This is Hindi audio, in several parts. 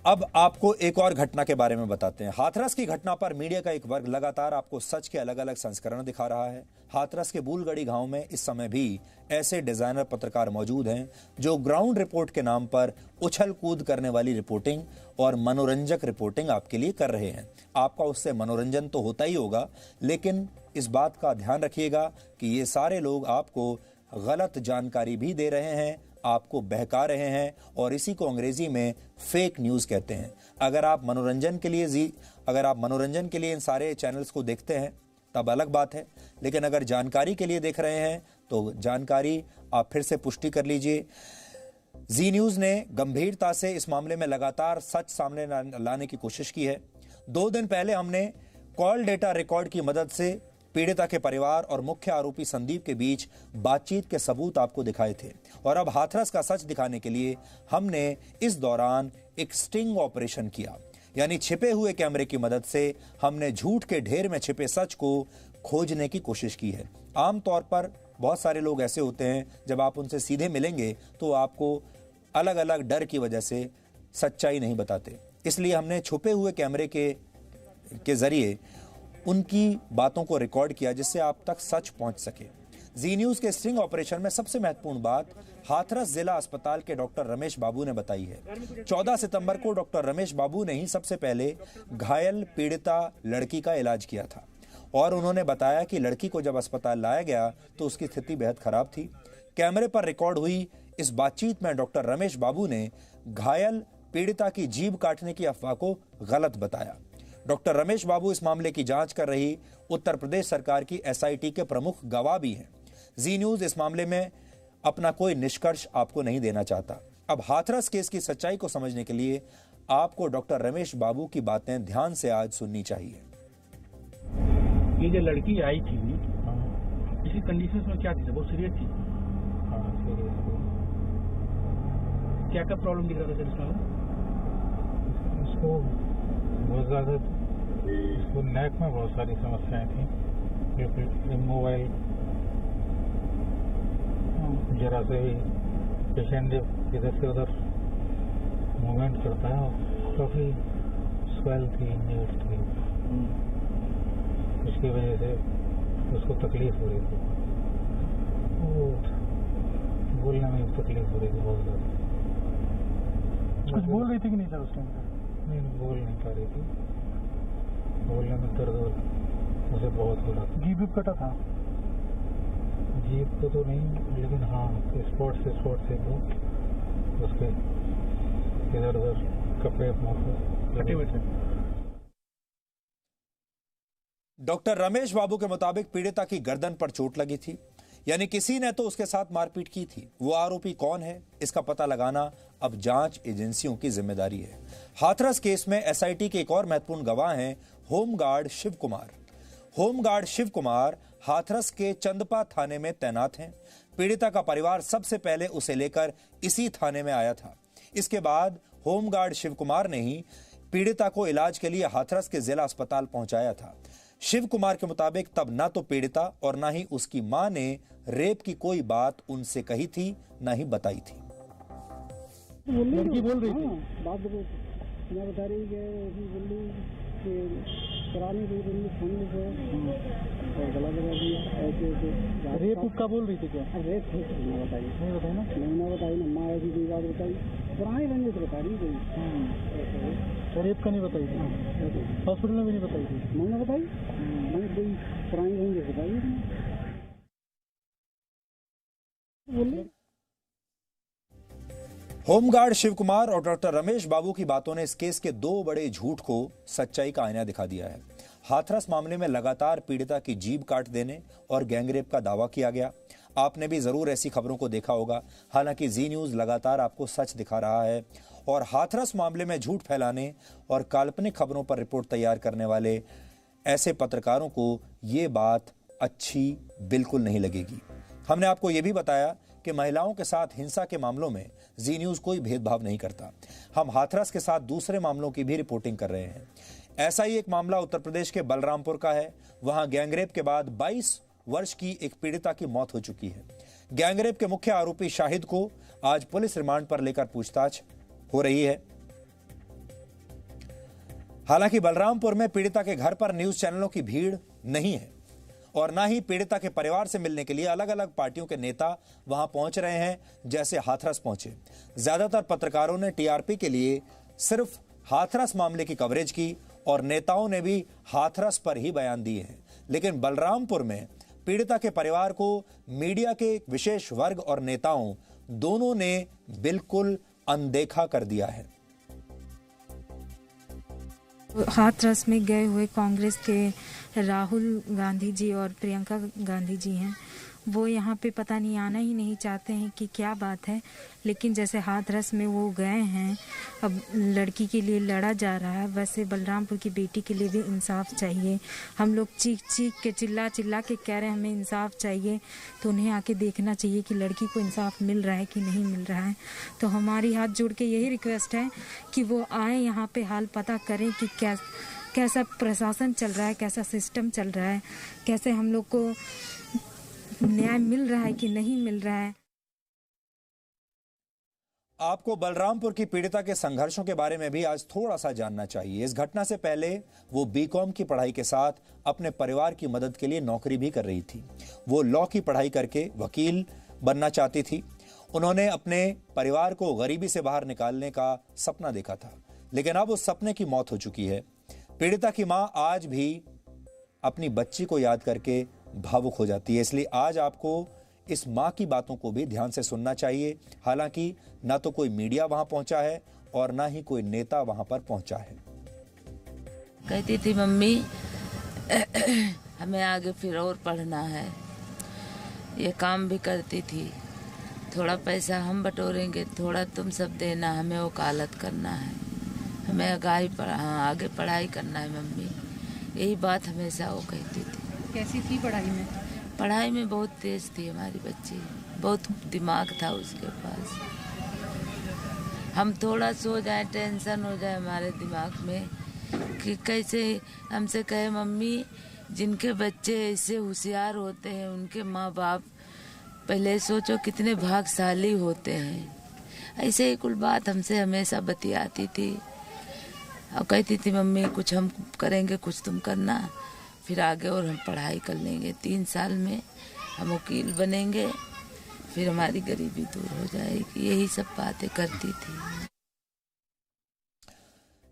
अब आपको एक और घटना के बारे में बताते हैं। हाथरस की घटना पर मीडिया का एक वर्ग लगातार आपको सच के अलग अलग संस्करण दिखा रहा है। हाथरस के बूलगढ़ी गांव में इस समय भी ऐसे डिजाइनर पत्रकार मौजूद हैं जो ग्राउंड रिपोर्ट के नाम पर उछल कूद करने वाली रिपोर्टिंग और मनोरंजक रिपोर्टिंग आपके लिए कर रहे हैं। आपका उससे मनोरंजन तो होता ही होगा, लेकिन इस बात का ध्यान रखिएगा कि ये सारे लोग आपको गलत जानकारी भी दे रहे हैं, आपको बहका रहे हैं, और इसी को अंग्रेजी में फेक न्यूज़ कहते हैं। अगर आप मनोरंजन के लिए इन सारे चैनल्स को देखते हैं तब अलग बात है, लेकिन अगर जानकारी के लिए देख रहे हैं तो जानकारी आप फिर से पुष्टि कर लीजिए। जी न्यूज़ ने गंभीरता से इस मामले में लगातार सच सामने लाने की कोशिश की है। 2 दिन पहले हमने कॉल डेटा रिकॉर्ड की मदद से पीड़िता के परिवार और मुख्य आरोपी संदीप के बीच बातचीत के सबूत आपको दिखाए थे, और अब हाथरस का सच दिखाने के लिए हमने इस दौरान एक स्टिंग ऑपरेशन किया, यानी छिपे हुए कैमरे की मदद से हमने झूठ के ढेर में छिपे सच को खोजने की कोशिश की है। आमतौर पर बहुत सारे लोग ऐसे होते हैं, जब आप उनसे सीधे मिलेंगे तो आपको अलग अलग डर की वजह से सच्चाई नहीं बताते। इसलिए हमने छुपे हुए कैमरे के जरिए उनकी बातों को रिकॉर्ड किया, जिससे आप तक सच पहुंच सके। जी न्यूज़ के स्टिंग ऑपरेशन में सबसे महत्वपूर्ण बात हाथरस जिला अस्पताल के डॉक्टर रमेश बाबू ने बताई है। 14 सितंबर को डॉक्टर रमेश बाबू ने ही सबसे पहले घायल पीड़िता लड़की का इलाज किया था, और उन्होंने बताया कि लड़की को जब अस्पताल लाया गया तो उसकी स्थिति बेहद खराब थी। कैमरे पर रिकॉर्ड हुई इस बातचीत में डॉक्टर रमेश बाबू ने घायल पीड़िता की जीभ काटने की अफवाह को गलत बताया। डॉक्टर रमेश बाबू इस मामले की जांच कर रही उत्तर प्रदेश सरकार की एसआईटी के प्रमुख गवाह भी हैं। जी न्यूज़ इस मामले में अपना कोई निष्कर्ष आपको नहीं देना चाहता। अब हाथरस केस की सच्चाई को समझने के लिए आपको डॉक्टर रमेश बाबू की बातें ध्यान से आज सुननी चाहिए। ये जो लड़की आई थी, इसी कंडीशन में क्या थी? बहुत सीरियस थी। क्या क्या प्रॉब्लम दिख रहा था सर इसको? बहुत ज़्यादा इसको नेक में बहुत सारी समस्याएं थी। मोबाइल जरा से भी पेशेंट जब इधर से उधर मूवमेंट करता है, काफ़ी स्वेल थी, इंजर्ड थी, उसकी वजह से उसको तकलीफ हो रही थी, और बोलने में तकलीफ हो रही थी बहुत ज़्यादा। कुछ बोल रही थी कि नहीं सर उस टाइम? नहीं, बोल नहीं पा रही थी, बोलने में दर्द मुझे बहुत हो रहा था। जीभ कटा था? जीभ को तो नहीं, लेकिन हाँ स्पॉट से वो उसके इधर उधर कपड़े कटे हुए थे। डॉक्टर रमेश बाबू के मुताबिक पीड़िता की गर्दन पर चोट लगी थी, यानी किसी ने तो उसके साथ मारपीट की थी। वो आरोपी कौन है, इसका पता लगाना अब जांच एजेंसियों की जिम्मेदारी है। हाथरस केस में एसआईटी के एक और महत्वपूर्ण गवाह हैं होमगार्ड शिव कुमार। होमगार्ड शिव कुमार हाथरस के चंदपा थाने में तैनात हैं। पीड़िता का परिवार सबसे पहले उसे लेकर इसी थाने में आया था। इसके बाद होमगार्ड शिव कुमार ने ही पीड़िता को इलाज के लिए हाथरस के जिला अस्पताल पहुंचाया था। शिव कुमार के मुताबिक तब ना तो पीड़िता और ना ही उसकी मां ने रेप की कोई बात उनसे कही थी, ना ही बताई थी। लड़की बोल रही थी? बात मैं बता रही बोल रही कि पुरानी फैमिली से और गला लगा दिया ऐसे। रेप उसका बोल रही थी क्या? रेप नहीं बताई, नहीं बताई ना? नहीं बताई ना, माँ ऐसी कोई बात बताई, पुरानी रंजिश बता रही कोई। रेप का नहीं बताई थी? हॉस्पिटल में भी नहीं बताई थी? मैंने बताई, मैंने कोई पुरानी रंजिश बताई। होमगार्ड शिव कुमार और डॉक्टर रमेश बाबू की बातों ने इस केस के 2 बड़े झूठ को सच्चाई का आईना दिखा दिया है। हाथरस मामले में लगातार पीड़िता की जीभ काट देने और गैंगरेप का दावा किया गया। आपने भी जरूर ऐसी खबरों को देखा होगा। हालांकि जी न्यूज़ लगातार आपको सच दिखा रहा है, और हाथरस मामले में झूठ फैलाने और काल्पनिक खबरों पर रिपोर्ट तैयार करने वाले ऐसे पत्रकारों को ये बात अच्छी बिल्कुल नहीं लगेगी। हमने आपको ये भी बताया कि महिलाओं के साथ हिंसा के मामलों में जी न्यूज़ कोई भेदभाव नहीं करता। हम हाथरस के साथ दूसरे मामलों की भी रिपोर्टिंग कर रहे हैं। ऐसा ही एक मामला उत्तर प्रदेश के बलरामपुर का है। वहां गैंगरेप के बाद 22 वर्ष की एक पीड़िता की मौत हो चुकी है। गैंगरेप के मुख्य आरोपी शाहिद को आज पुलिस रिमांड पर लेकर पूछताछ हो रही है। हालांकि बलरामपुर में पीड़िता के घर पर न्यूज चैनलों की भीड़ नहीं है और ना ही पीड़िता के परिवार से मिलने के लिए अलग अलग पार्टियों के नेता वहां पहुंच रहे हैं, जैसे हाथरस पहुंचे। ज्यादातर पत्रकारों ने टीआरपी के लिए सिर्फ हाथरस मामले की कवरेज की और नेताओं ने भी हाथरस पर ही बयान दिए हैं। लेकिन बलरामपुर में पीड़िता के परिवार को मीडिया के एक विशेष वर्ग और नेताओं दोनों ने बिल्कुल अनदेखा कर दिया है। हाथरस में गए हुए कांग्रेस के राहुल गांधी जी और प्रियंका गांधी जी हैं, वो यहाँ पे पता नहीं आना ही नहीं चाहते हैं कि क्या बात है। लेकिन जैसे हाथरस में वो गए हैं, अब लड़की के लिए लड़ा जा रहा है, वैसे बलरामपुर की बेटी के लिए भी इंसाफ चाहिए। हम लोग चीख चीख के चिल्ला चिल्ला के कह रहे हैं हमें इंसाफ चाहिए, तो उन्हें आके देखना चाहिए कि लड़की को इंसाफ मिल रहा है कि नहीं मिल रहा है। तो हमारी हाथ जोड़ के यही रिक्वेस्ट है कि वो आए यहाँ पे, हाल पता करें कि कैसा प्रशासन चल रहा है, कैसा सिस्टम चल रहा है, कैसे हम लोग को न्याय मिल रहा है कि नहीं मिल रहा है। आपको बलरामपुर की पीड़िता के संघर्षों के बारे में भी आज थोड़ा सा जानना चाहिए। इस घटना से पहले वो बीकॉम की पढ़ाई के साथ अपने परिवार की मदद के लिए नौकरी भी कर रही थी। वो लॉ की पढ़ाई करके वकील बनना चाहती थी। उन्होंने अपने परिवार को गरीबी से बाहर निकालने का सपना देखा था, लेकिन अब उस सपने की मौत हो चुकी है। पीड़िता की मां आज भी अपनी बच्ची को याद करके भावुक हो जाती है। इसलिए आज आपको इस मां की बातों को भी ध्यान से सुनना चाहिए। हालांकि ना तो कोई मीडिया वहां पहुंचा है और ना ही कोई नेता वहां पर पहुंचा है। कहती थी मम्मी हमें आगे फिर और पढ़ना है, ये काम भी करती थी। थोड़ा पैसा हम बटोरेंगे, थोड़ा तुम सब देना, हमें वकालत करना है, हमें आगे पढ़ाई करना है मम्मी। यही बात हमेशा वो कहती थी। कैसी थी पढ़ाई में? पढ़ाई में बहुत तेज थी हमारी बच्ची, बहुत दिमाग था उसके पास। हम थोड़ा सो जाए, टेंशन हो जाए हमारे दिमाग में कि कैसे हमसे कहे मम्मी जिनके बच्चे ऐसे होशियार होते हैं उनके माँ बाप पहले सोचो कितने भाग्यशाली होते हैं। ऐसे ही कुल बात हमसे हमेशा बतियाती थी और कहती थी मम्मी कुछ हम करेंगे कुछ तुम करना, फिर आगे और हम पढ़ाई कर लेंगे, 3 साल में हम वकील बनेंगे, फिर हमारी गरीबी दूर हो जाएगी। यही सब बातें करती थी।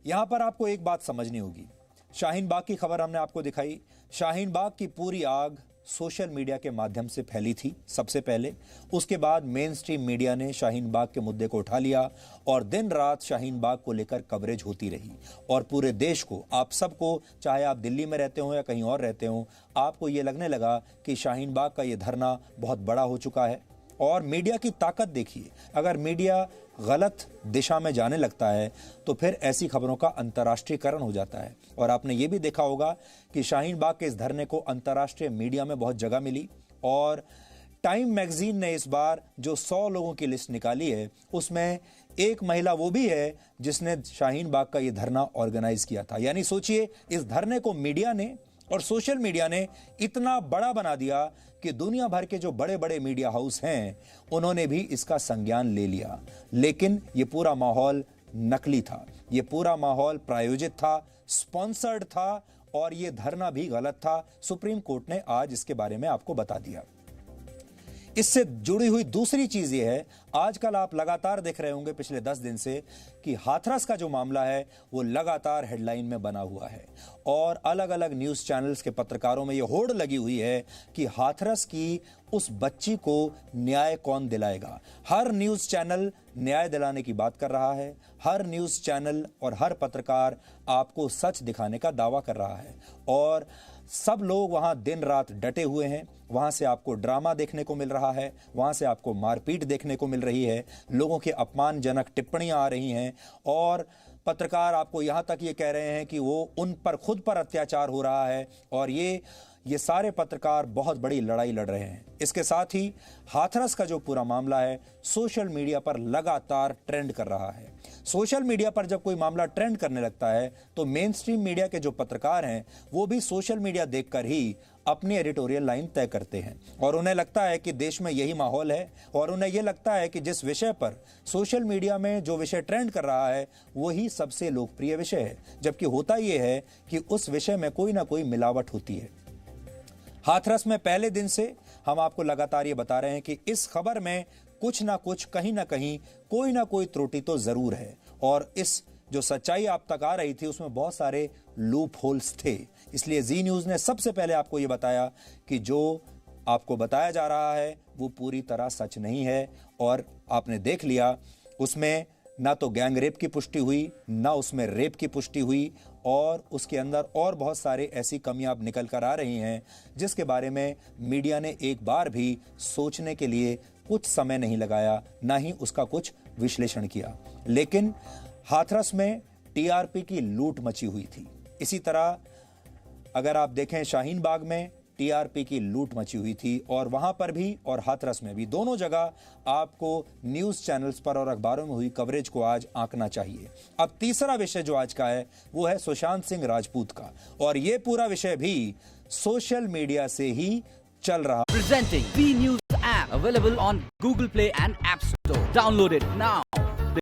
यहां पर आपको एक बात समझनी होगी। शाहीन बाग की खबर हमने आपको दिखाई। शाहीन बाग की पूरी आग सोशल मीडिया के माध्यम से फैली थी सबसे पहले। उसके बाद मेन स्ट्रीम मीडिया ने शाहीन बाग के मुद्दे को उठा लिया और दिन रात शाहीन बाग को लेकर कवरेज होती रही। और पूरे देश को, आप सबको, चाहे आप दिल्ली में रहते हो या कहीं और रहते हो, आपको ये लगने लगा कि शाहीन बाग का ये धरना बहुत बड़ा हो चुका है। और मीडिया की ताकत देखिए, अगर मीडिया गलत दिशा में जाने लगता है तो फिर ऐसी खबरों का अंतर्राष्ट्रीयकरण हो जाता है। और आपने ये भी देखा होगा कि शाहीन बाग के इस धरने को अंतर्राष्ट्रीय मीडिया में बहुत जगह मिली। और टाइम मैगजीन ने इस बार जो 100 लोगों की लिस्ट निकाली है उसमें एक महिला वो भी है जिसने शाहीन बाग का ये धरना ऑर्गेनाइज किया था। यानी सोचिए, इस धरने को मीडिया ने और सोशल मीडिया ने इतना बड़ा बना दिया कि दुनिया भर के जो बड़े बड़े मीडिया हाउस हैं उन्होंने भी इसका संज्ञान ले लिया। लेकिन ये पूरा माहौल नकली था, ये पूरा माहौल प्रायोजित था, स्पॉन्सर्ड था और ये धरना भी गलत था। सुप्रीम कोर्ट ने आज इसके बारे में आपको बता दिया। इससे जुड़ी हुई दूसरी चीज ये है, आजकल आप लगातार देख रहे होंगे पिछले 10 दिन से कि हाथरस का जो मामला है वो लगातार हेडलाइन में बना हुआ है और अलग अलग न्यूज चैनल्स के पत्रकारों में ये होड़ लगी हुई है कि हाथरस की उस बच्ची को न्याय कौन दिलाएगा। हर न्यूज चैनल न्याय दिलाने की बात कर रहा है, हर न्यूज चैनल और हर पत्रकार आपको सच दिखाने का दावा कर रहा है और सब लोग वहां दिन रात डटे हुए हैं। वहां से आपको ड्रामा देखने को मिल रहा है, वहां से आपको मारपीट देखने को मिल रही है, लोगों के अपमानजनक टिप्पणियां आ रही हैं और पत्रकार आपको यहां तक ये कह रहे हैं कि वो उन पर खुद पर अत्याचार हो रहा है और ये सारे पत्रकार बहुत बड़ी लड़ाई लड़ रहे हैं। इसके साथ ही हाथरस का जो पूरा मामला है सोशल मीडिया पर लगातार ट्रेंड कर रहा है। सोशल मीडिया पर जब कोई मामला ट्रेंड करने लगता है तो मेन स्ट्रीम मीडिया के जो पत्रकार हैं वो भी सोशल मीडिया देखकर ही अपनी एडिटोरियल लाइन तय करते हैं और उन्हें लगता है कि देश में यही माहौल है और उन्हें यह लगता है कि जिस विषय पर सोशल मीडिया में जो विषय ट्रेंड कर रहा है वही सबसे लोकप्रिय विषय है, जबकि होता यह है कि उस विषय में कोई ना कोई मिलावट होती है। हाथरस में पहले दिन से हम आपको लगातार ये बता रहे हैं कि इस खबर में कुछ ना कुछ कहीं ना कहीं कोई ना कोई त्रुटि तो जरूर है और इस जो सच्चाई आप तक आ रही थी उसमें बहुत सारे लूप होल्स थे। इसलिए जी न्यूज़ ने सबसे पहले आपको ये बताया कि जो आपको बताया जा रहा है वो पूरी तरह सच नहीं है और आपने देख लिया उसमें ना तो गैंग रेप की पुष्टि हुई, ना उसमें रेप की पुष्टि हुई और उसके अंदर और बहुत सारे ऐसी कमियां अब निकल कर आ रही हैं जिसके बारे में मीडिया ने एक बार भी सोचने के लिए कुछ समय नहीं लगाया, ना ही उसका कुछ विश्लेषण किया। लेकिन हाथरस में टीआरपी की लूट मची हुई थी। इसी तरह अगर आप देखें शाहीन बाग में टीआरपी की लूट मची हुई थी और वहां पर भी और हाथरस में भी, दोनों जगह आपको न्यूज चैनल्स पर और अखबारों में हुई कवरेज को आज आंकना चाहिए। अब तीसरा विषय जो आज का है वो है सुशांत सिंह राजपूत का और ये पूरा विषय भी सोशल मीडिया से ही चल रहा। Presenting B News app available on Google Play and App Store. Download it now.